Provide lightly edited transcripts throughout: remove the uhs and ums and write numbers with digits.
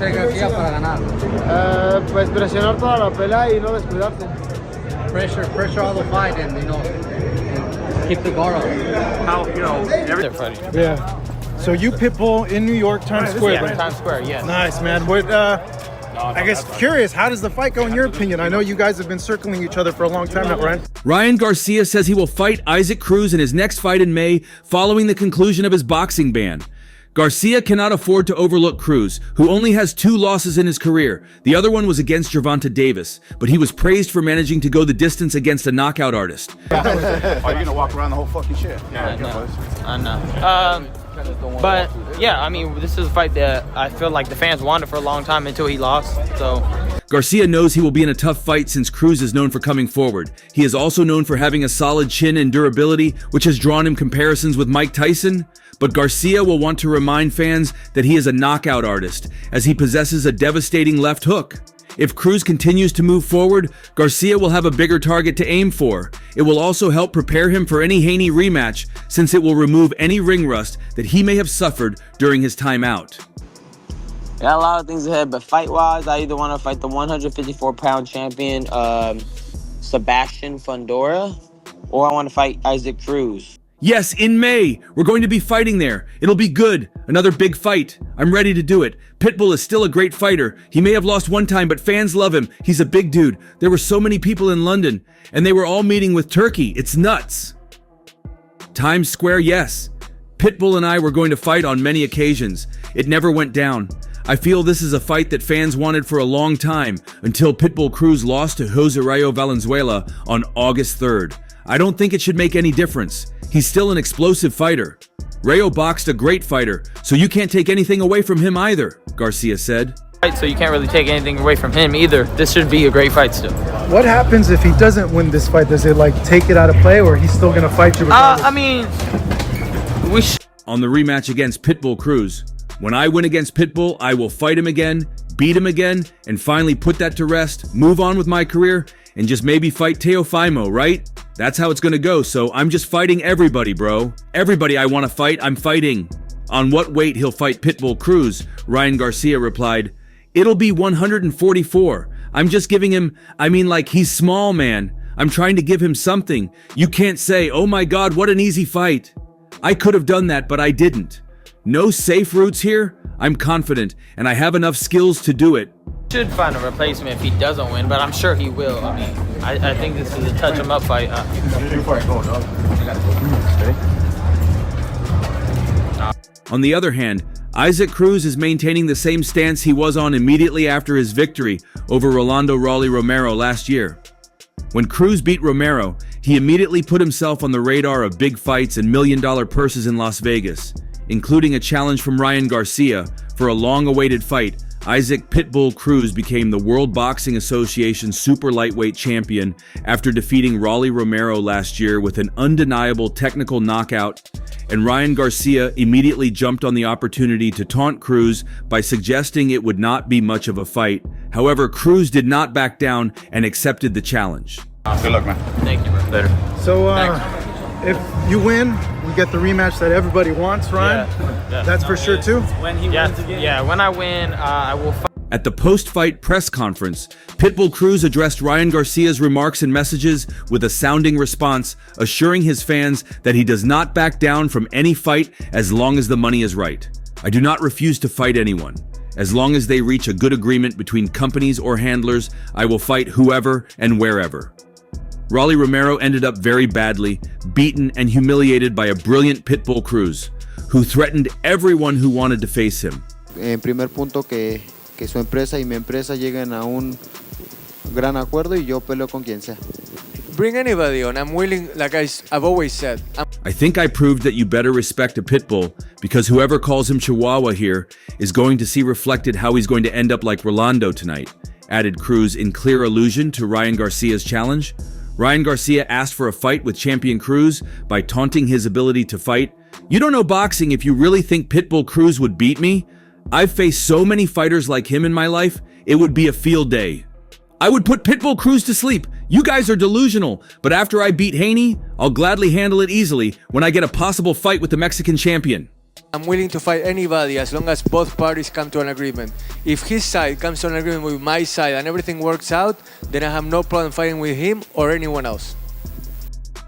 hacer García para ganar? Pues presionar toda la pelea y no descuidarse. Pressure all the fight and, keep the guard up. How, Yeah. So you Pitbull in New York, Times Square, right? Times Square, yes. Nice, man. What, I guess curious, how does the fight go in your opinion? I know you guys have been circling each other for a long time now, Ryan. Ryan Garcia says he will fight Isaac Cruz in his next fight in May following the conclusion of his boxing ban. Garcia cannot afford to overlook Cruz, who only has 2 losses in his career. The other one was against Gervonta Davis, but he was praised for managing to go the distance against a knockout artist. Are you gonna walk around the whole fucking shit? I know. But yeah, I mean, this is a fight that I feel like the fans wanted for a long time until he lost. So Garcia knows he will be in a tough fight since Cruz is known for coming forward. He is also known for having a solid chin and durability, which has drawn him comparisons with Mike Tyson. But Garcia will want to remind fans that he is a knockout artist, as he possesses a devastating left hook. If Cruz continues to move forward, Garcia will have a bigger target to aim for. It will also help prepare him for any Haney rematch, since it will remove any ring rust that he may have suffered during his time out. got a lot of things ahead, but fight-wise, I either want to fight the 154-pound champion, Sebastian Fundora, or I want to fight Isaac Cruz. Yes, in May. We're going to be fighting there. It'll be good. Another big fight. I'm ready to do it. Pitbull is still a great fighter. He may have lost one time, but fans love him. He's a big dude. There were so many people in London, and they were all meeting with Turkey. It's nuts. Times Square, yes. Pitbull and I were going to fight on many occasions. It never went down. I feel this is a fight that fans wanted for a long time, until Pitbull Cruz lost to Jose Rayo Valenzuela on August 3rd. I don't think it should make any difference. He's still an explosive fighter. Rayo boxed a great fighter, so you can't take anything away from him either, Garcia said. So you can't really take anything away from him either. This should be a great fight still. What happens if he doesn't win this fight? Does it take it out of play, or he's still gonna fight you regardless? I mean, on the rematch against Pitbull Cruz, when I win against Pitbull, I will fight him again, beat him again, and finally put that to rest, move on with my career, and just maybe fight Teofimo, right? That's how it's gonna go, so I'm just fighting everybody, bro. Everybody I want to fight, I'm fighting. On what weight he'll fight Pitbull Cruz, Ryan Garcia replied, "It'll be 144. I'm just giving him, he's small, man. I'm trying to give him something. You can't say, oh my God, what an easy fight. I could have done that, but I didn't. No safe routes here. I'm confident, and I have enough skills to do it." Should find a replacement if he doesn't win, but I'm sure he will. I mean, I think this is a touch-him-up fight. On the other hand, Isaac Cruz is maintaining the same stance he was on immediately after his victory over Rolando Raleigh Romero last year. When Cruz beat Romero, he immediately put himself on the radar of big fights and million-dollar purses in Las Vegas, including a challenge from Ryan Garcia for a long-awaited fight. Isaac Pitbull Cruz became the World Boxing Association super lightweight champion after defeating Raleigh Romero last year with an undeniable technical knockout, and Ryan Garcia immediately jumped on the opportunity to taunt Cruz by suggesting it would not be much of a fight. However, Cruz did not back down and accepted the challenge. Good luck, man. Thank you, bro. Later. So, if you win, we get the rematch that everybody wants, Ryan. Yeah. That's for sure too. When he wins again. Yeah, when I win, I will fight. At the post-fight press conference, Pitbull Cruz addressed Ryan Garcia's remarks and messages with a sounding response, assuring his fans that he does not back down from any fight as long as the money is right. "I do not refuse to fight anyone. As long as they reach a good agreement between companies or handlers, I will fight whoever and wherever." Raleigh Romero ended up very badly, beaten and humiliated by a brilliant Pitbull Cruz, who threatened everyone who wanted to face him. En primer punto que su empresa y mi empresa lleguen a un gran acuerdo y yo peleo con quien sea. Bring anybody on. I'm willing, like I've always said. I think I proved that you better respect a Pitbull, because whoever calls him Chihuahua here is going to see reflected how he's going to end up like Rolando tonight, added Cruz in clear allusion to Ryan Garcia's challenge. Ryan Garcia asked for a fight with champion Cruz by taunting his ability to fight. "You don't know boxing if you really think Pitbull Cruz would beat me. I've faced so many fighters like him in my life, it would be a field day. I would put Pitbull Cruz to sleep. You guys are delusional, but after I beat Haney, I'll gladly handle it easily when I get a possible fight with the Mexican champion." I'm willing to fight anybody as long as both parties come to an agreement. If his side comes to an agreement with my side and everything works out, then I have no problem fighting with him or anyone else.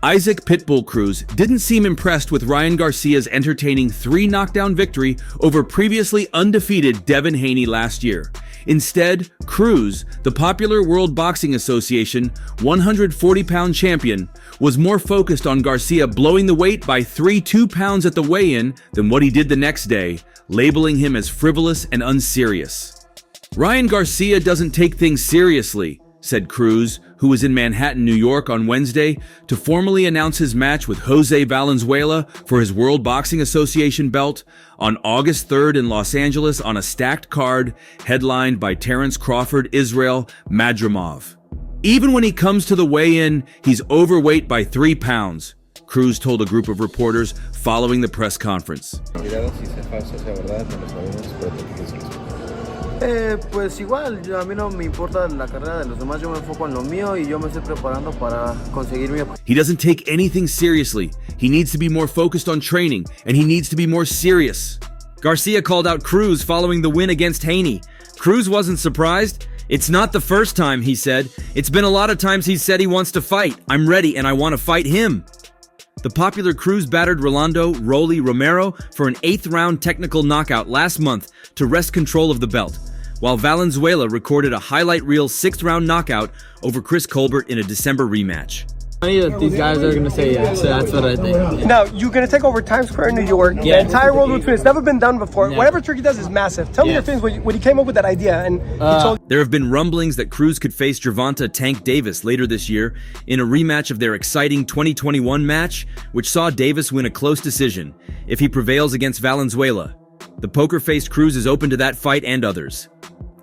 Isaac Pitbull Cruz didn't seem impressed with Ryan Garcia's entertaining 3-knockdown victory over previously undefeated Devin Haney last year. Instead, Cruz, the popular World Boxing Association 140-pound champion, was more focused on Garcia blowing the weight by 2 pounds at the weigh-in than what he did the next day, labeling him as frivolous and unserious. Ryan Garcia doesn't take things seriously, said Cruz, who was in Manhattan, New York on Wednesday to formally announce his match with Jose Valenzuela for his World Boxing Association belt on August 3rd in Los Angeles on a stacked card headlined by Terence Crawford, Israel Madrimov. Even when he comes to the weigh-in, he's overweight by 3 pounds, Cruz told a group of reporters following the press conference. Pues igual, a mí no me importa la carrera de los demás, yo me enfoco en lo mío y yo me estoy preparando para conseguir mi objetivo. He doesn't take anything seriously. He needs to be more focused on training, and he needs to be more serious. Garcia called out Cruz following the win against Haney. Cruz wasn't surprised. It's not the first time, he said. It's been a lot of times he's said he wants to fight. I'm ready and I want to fight him. The popular Cruz battered Rolando "Rolly" Romero for an 8th-round technical knockout last month to wrest control of the belt, while Valenzuela recorded a highlight reel 6th-round knockout over Chris Colbert in a December rematch. These guys are going to say yes, so that's what I think. Now, you're going to take over Times Square in New York, the entire World War II. It's never been done before. Yeah. Whatever Turkey does is massive. Tell me your feelings when you came up with that idea. And he told There have been rumblings that Cruz could face Gervonta "Tank" Davis later this year in a rematch of their exciting 2021 match, which saw Davis win a close decision if he prevails against Valenzuela. The poker-faced Cruz is open to that fight and others.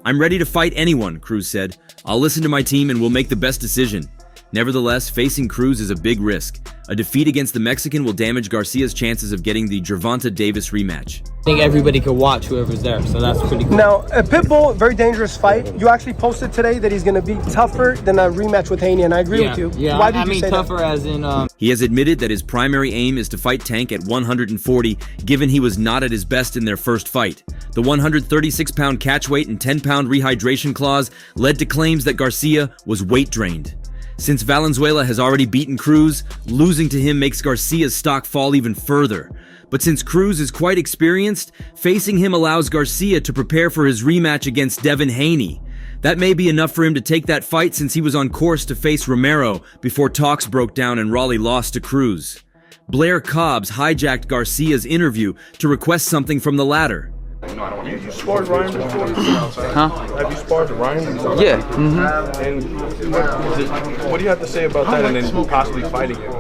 I'm ready to fight anyone, Cruz said. I'll listen to my team and we'll make the best decision. Nevertheless, facing Cruz is a big risk. A defeat against the Mexican will damage Garcia's chances of getting the Gervonta Davis rematch. I think everybody could watch whoever's there, so that's pretty cool. now, a Pitbull, very dangerous fight. You actually posted today that he's going to be tougher than a rematch with Haney, and I agree with you. Yeah, Why did I you mean say tougher that? as in... He has admitted that his primary aim is to fight Tank at 140, given he was not at his best in their first fight. The 136-pound catchweight and 10-pound rehydration clause led to claims that Garcia was weight-drained. Since Valenzuela has already beaten Cruz, losing to him makes Garcia's stock fall even further. But since Cruz is quite experienced, facing him allows Garcia to prepare for his rematch against Devin Haney. That may be enough for him to take that fight since he was on course to face Romero before talks broke down and Raleigh lost to Cruz. Blair Cobbs hijacked Garcia's interview to request something from the latter. You sparred Ryan before? Huh? Have you sparred Ryan before? Yeah. And what do you have to say about that and then possibly fighting him?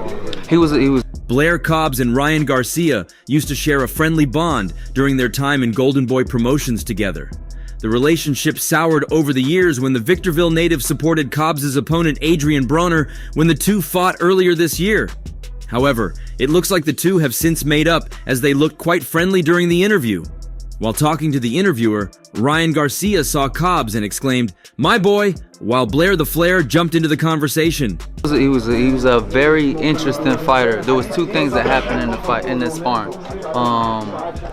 He was. Blair Cobbs and Ryan Garcia used to share a friendly bond during their time in Golden Boy Promotions together. The relationship soured over the years when the Victorville native supported Cobbs' opponent Adrian Bronner when the two fought earlier this year. However, it looks like the two have since made up as they looked quite friendly during the interview. While talking to the interviewer, Ryan Garcia saw Cobbs and exclaimed, "My boy," while Blair the Flair jumped into the conversation. He was a very interesting fighter. There was 2 things that happened in the fight, in this sparring.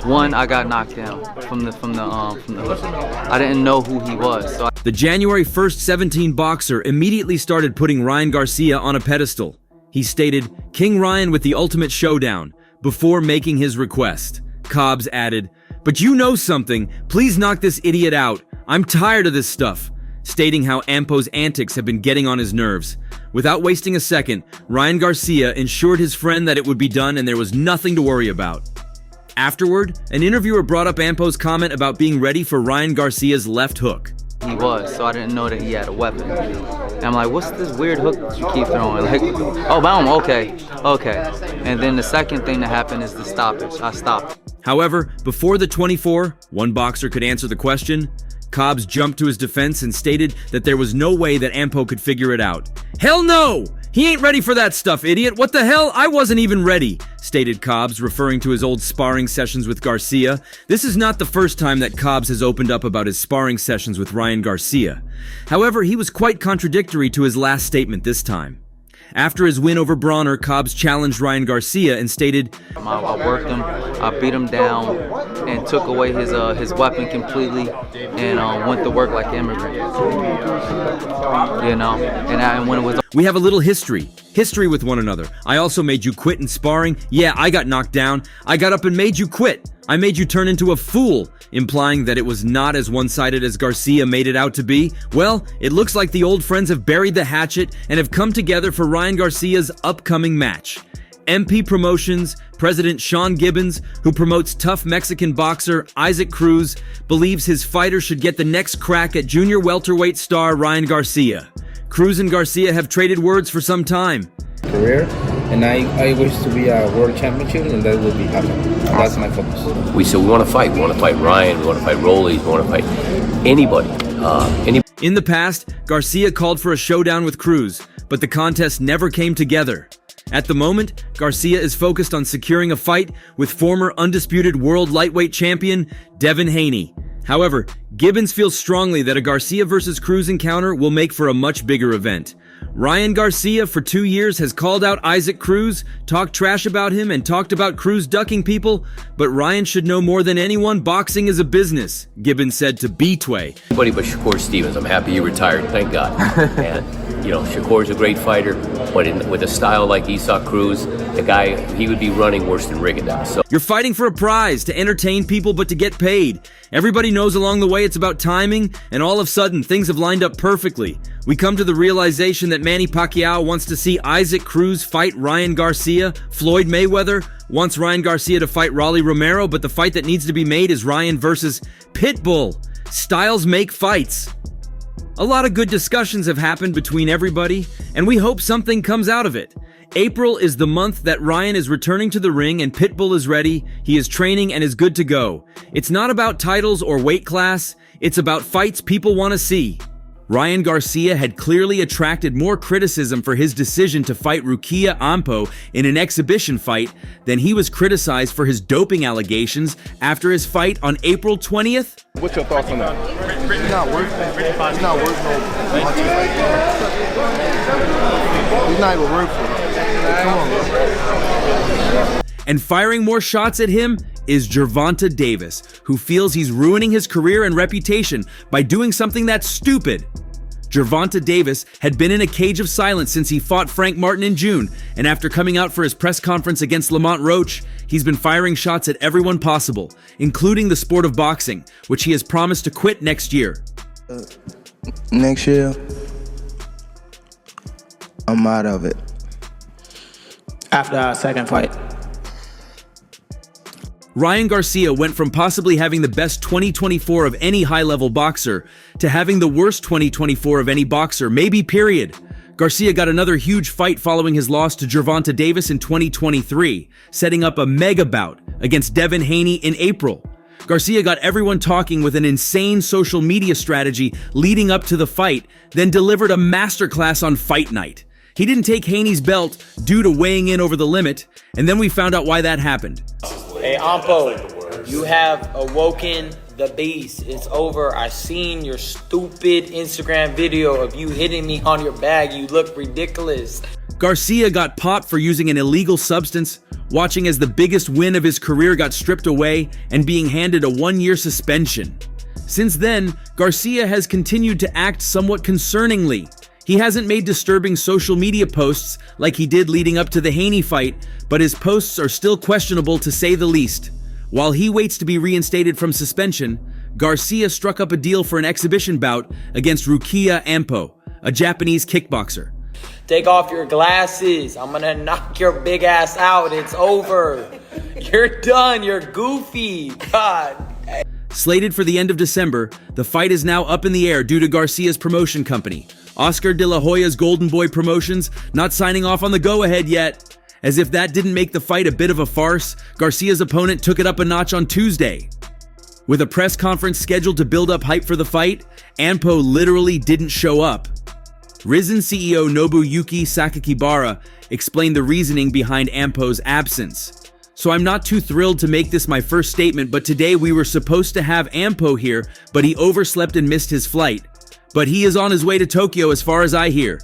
One, I got knocked down from the hook. I didn't know who he was. So The January 1st 17 boxer immediately started putting Ryan Garcia on a pedestal. He stated, "King Ryan with the ultimate showdown," before making his request. Cobbs added, "But you know something, please knock this idiot out. I'm tired of this stuff," stating how Ampo's antics have been getting on his nerves. Without wasting a second, Ryan Garcia assured his friend that it would be done and there was nothing to worry about. Afterward, an interviewer brought up Ampo's comment about being ready for Ryan Garcia's left hook. he was, so I didn't know that he had a weapon. And I'm like, what's this weird hook that you keep throwing? Like, oh, boom, okay. And then the second thing that happened is the stoppage. I stopped. However, before the 24, one boxer could answer the question, Cobbs jumped to his defense and stated that there was no way that Ampo could figure it out. "Hell no! He ain't ready for that stuff, idiot! What the hell? I wasn't even ready," stated Cobbs, referring to his old sparring sessions with Garcia. This is not the first time that Cobbs has opened up about his sparring sessions with Ryan Garcia. However, he was quite contradictory to his last statement this time. After his win over Bronner, Cobbs challenged Ryan Garcia and stated, I worked him, I beat him down, and took away his weapon completely, and went to work like an immigrant. You know, and when it was... We have a little history with one another. I also made you quit in sparring. Yeah, I got knocked down. I got up and made you quit. I made you turn into a fool, implying that it was not as one-sided as Garcia made it out to be. Well, it looks like the old friends have buried the hatchet and have come together for Ryan Garcia's upcoming match. MP Promotions President Sean Gibbons, who promotes tough Mexican boxer Isaac Cruz, believes his fighter should get the next crack at junior welterweight star Ryan Garcia. Cruz and Garcia have traded words for some time. Career, and I wish to be a world championship, and that will be happening. That's my focus. We said we want to fight. We want to fight Ryan. We want to fight Rolly. We want to fight anybody. In the past, Garcia called for a showdown with Cruz, but the contest never came together. At the moment, Garcia is focused on securing a fight with former undisputed world lightweight champion Devin Haney. However, Gibbons feels strongly that a Garcia versus Cruz encounter will make for a much bigger event. Ryan Garcia, for 2 years, has called out Isaac Cruz, talked trash about him, and talked about Cruz ducking people, but Ryan should know more than anyone, boxing is a business, Gibbons said to Betway. Anybody but Shakur Stevens. I'm happy he retired, thank God. And, you know, Shakur's a great fighter, but with a style like Isaac Cruz, the guy, he would be running worse than Rigondeaux. So you're fighting for a prize, to entertain people, but to get paid. Everybody knows along the way it's about timing, and all of a sudden, things have lined up perfectly. We come to the realization that Manny Pacquiao wants to see Isaac Cruz fight Ryan Garcia. Floyd Mayweather wants Ryan Garcia to fight Rolly Romero, but the fight that needs to be made is Ryan versus Pitbull. Styles make fights. A lot of good discussions have happened between everybody, and we hope something comes out of it. April is the month that Ryan is returning to the ring and Pitbull is ready, he is training and is good to go. It's not about titles or weight class, it's about fights people want to see. Ryan Garcia had clearly attracted more criticism for his decision to fight Rukia Ampo in an exhibition fight than he was criticized for his doping allegations after his fight on April 20th. What's your thoughts on that? He's not worth it. He's not worth no punches like that. He's not even worth it. Come on, bro. And firing more shots at him is Gervonta Davis, who feels he's ruining his career and reputation by doing something that's stupid. Gervonta Davis had been in a cage of silence since he fought Frank Martin in June, and after coming out for his press conference against Lamont Roach, he's been firing shots at everyone possible, including the sport of boxing, which he has promised to quit next year. Next year, I'm out of it. After our second fight. Ryan Garcia went from possibly having the best 2024 of any high-level boxer to having the worst 2024 of any boxer, maybe period. Garcia got another huge fight following his loss to Gervonta Davis in 2023, setting up a mega bout against Devin Haney in April. Garcia got everyone talking with an insane social media strategy leading up to the fight, then delivered a masterclass on fight night. He didn't take Haney's belt due to weighing in over the limit, and then we found out why that happened. Hey, Ampo, you have awoken the beast. It's over. I seen your stupid Instagram video of you hitting me on your bag. You look ridiculous. Garcia got popped for using an illegal substance, watching as the biggest win of his career got stripped away and being handed a 1-year suspension. Since then, Garcia has continued to act somewhat concerningly. He hasn't made disturbing social media posts like he did leading up to the Haney fight, but his posts are still questionable to say the least. While he waits to be reinstated from suspension, Garcia struck up a deal for an exhibition bout against Rukia Ampo, a Japanese kickboxer. Take off your glasses. I'm gonna knock your big ass out. It's over. You're done. You're goofy. God. Slated for the end of December, the fight is now up in the air due to Garcia's promotion company, Oscar de la Hoya's Golden Boy Promotions, not signing off on the go-ahead yet. As if that didn't make the fight a bit of a farce, Garcia's opponent took it up a notch on Tuesday. With a press conference scheduled to build up hype for the fight, Ampo literally didn't show up. Risen CEO Nobuyuki Sakakibara explained the reasoning behind Ampo's absence. So I'm not too thrilled to make this my first statement, but today we were supposed to have Ampo here, but he overslept and missed his flight. But he is on his way to Tokyo as far as I hear.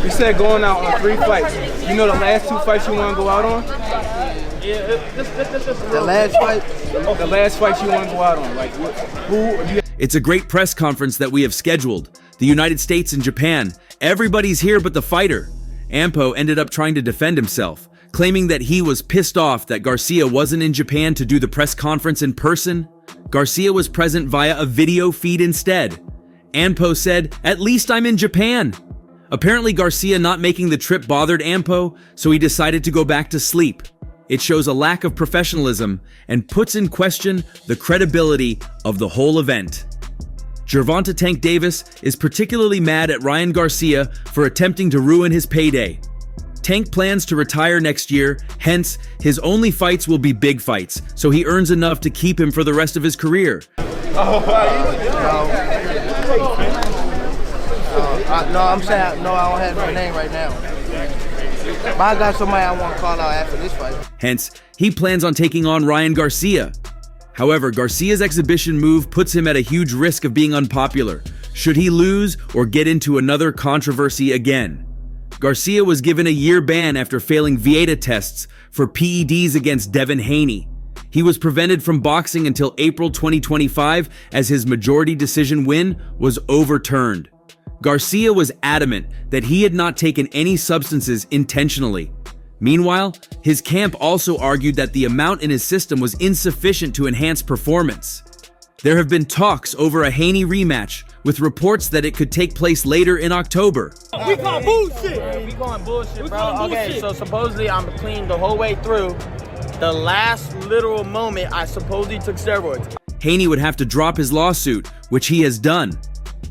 You said going out on 3 fights. You know the last 2 fights you want to go out on? The last fight? The last fight you want to go out on. Like, who? It's a great press conference that we have scheduled. The United States and Japan. Everybody's here but the fighter. Ampo ended up trying to defend himself, claiming that he was pissed off that Garcia wasn't in Japan to do the press conference in person. Garcia was present via a video feed instead. Ampo said, "At least I'm in Japan." Apparently Garcia not making the trip bothered Ampo, so he decided to go back to sleep. It shows a lack of professionalism and puts in question the credibility of the whole event. Gervonta Tank Davis is particularly mad at Ryan Garcia for attempting to ruin his payday. Tank plans to retire next year, hence, his only fights will be big fights, so he earns enough to keep him for the rest of his career. No, I'm saying, no, I don't have my name right now. But I got somebody I want to call out after this fight. Hence, he plans on taking on Ryan Garcia. However, Garcia's exhibition move puts him at a huge risk of being unpopular, should he lose or get into another controversy again. Garcia was given a year ban after failing Vieta tests for PEDs against Devin Haney. He was prevented from boxing until April 2025 as his majority decision win was overturned. Garcia was adamant that he had not taken any substances intentionally. Meanwhile, his camp also argued that the amount in his system was insufficient to enhance performance. There have been talks over a Haney rematch, with reports that it could take place later in October. We call bullshit. We going bullshit, bro. Okay, so supposedly I'm clean the whole way through. The last literal moment, I supposedly took steroids. Haney would have to drop his lawsuit, which he has done.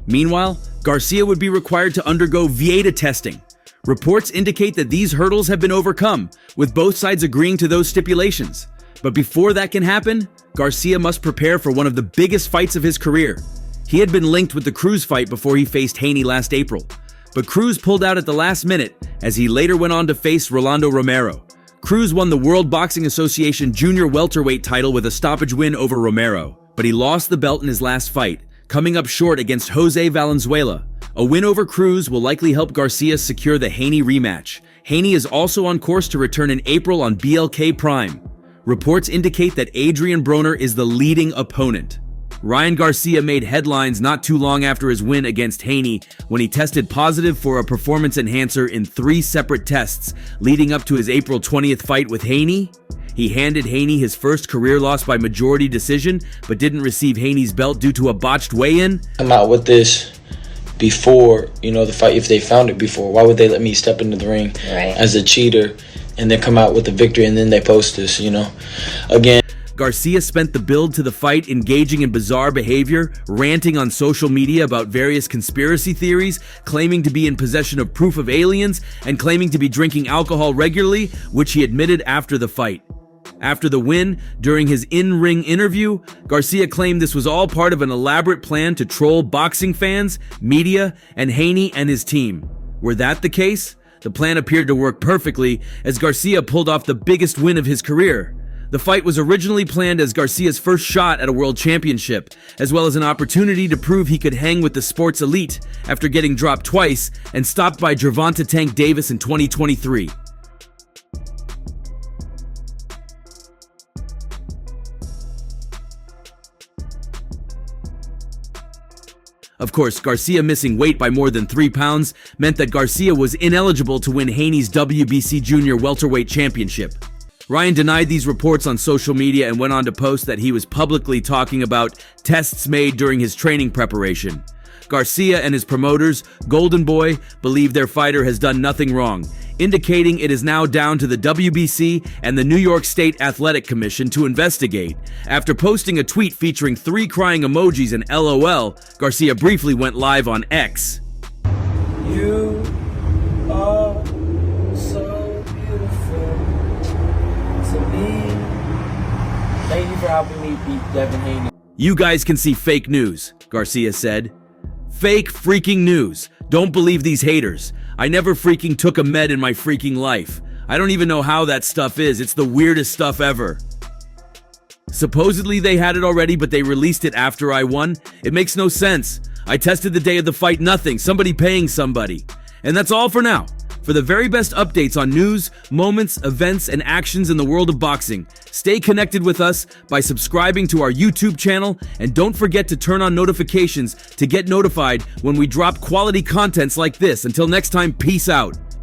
Meanwhile, Garcia would be required to undergo Vieta testing. Reports indicate that these hurdles have been overcome, with both sides agreeing to those stipulations. But before that can happen, Garcia must prepare for one of the biggest fights of his career. He had been linked with the Cruz fight before he faced Haney last April. But Cruz pulled out at the last minute, as he later went on to face Rolando Romero. Cruz won the World Boxing Association Junior Welterweight title with a stoppage win over Romero, but he lost the belt in his last fight, coming up short against Jose Valenzuela. A win over Cruz will likely help Garcia secure the Haney rematch. Haney is also on course to return in April on BLK Prime. Reports indicate that Adrian Broner is the leading opponent. Ryan Garcia made headlines not too long after his win against Haney when he tested positive for a performance enhancer in 3 separate tests leading up to his April 20th fight with Haney. He handed Haney his first career loss by majority decision, but didn't receive Haney's belt due to a botched weigh-in. Come out with this before, the fight. If they found it before, why would they let me step into the ring as a cheater and then come out with the victory and then they post this, Again. Garcia spent the build to the fight engaging in bizarre behavior, ranting on social media about various conspiracy theories, claiming to be in possession of proof of aliens, and claiming to be drinking alcohol regularly, which he admitted after the fight. After the win, during his in-ring interview, Garcia claimed this was all part of an elaborate plan to troll boxing fans, media, and Haney and his team. Were that the case? The plan appeared to work perfectly as Garcia pulled off the biggest win of his career. The fight was originally planned as Garcia's first shot at a world championship, as well as an opportunity to prove he could hang with the sports elite after getting dropped twice and stopped by Gervonta Tank Davis in 2023. Of course, Garcia missing weight by more than 3 pounds meant that Garcia was ineligible to win Haney's WBC Junior Welterweight Championship. Ryan denied these reports on social media and went on to post that he was publicly talking about tests made during his training preparation. Garcia and his promoters, Golden Boy, believe their fighter has done nothing wrong, indicating it is now down to the WBC and the New York State Athletic Commission to investigate. After posting a tweet featuring 3 crying emojis and LOL, Garcia briefly went live on X. You are so beautiful to me. Thank you for helping me beat Devin Haney. You guys can see fake news, Garcia said. Fake freaking news. Don't believe these haters. I never freaking took a med in my freaking life. I don't even know how that stuff is. It's the weirdest stuff ever. Supposedly they had it already, but they released it after I won. It makes no sense. I tested the day of the fight, nothing. Somebody paying somebody. And that's all for now. For the very best updates on news, moments, events, and actions in the world of boxing, stay connected with us by subscribing to our YouTube channel, and don't forget to turn on notifications to get notified when we drop quality contents like this. Until next time, peace out.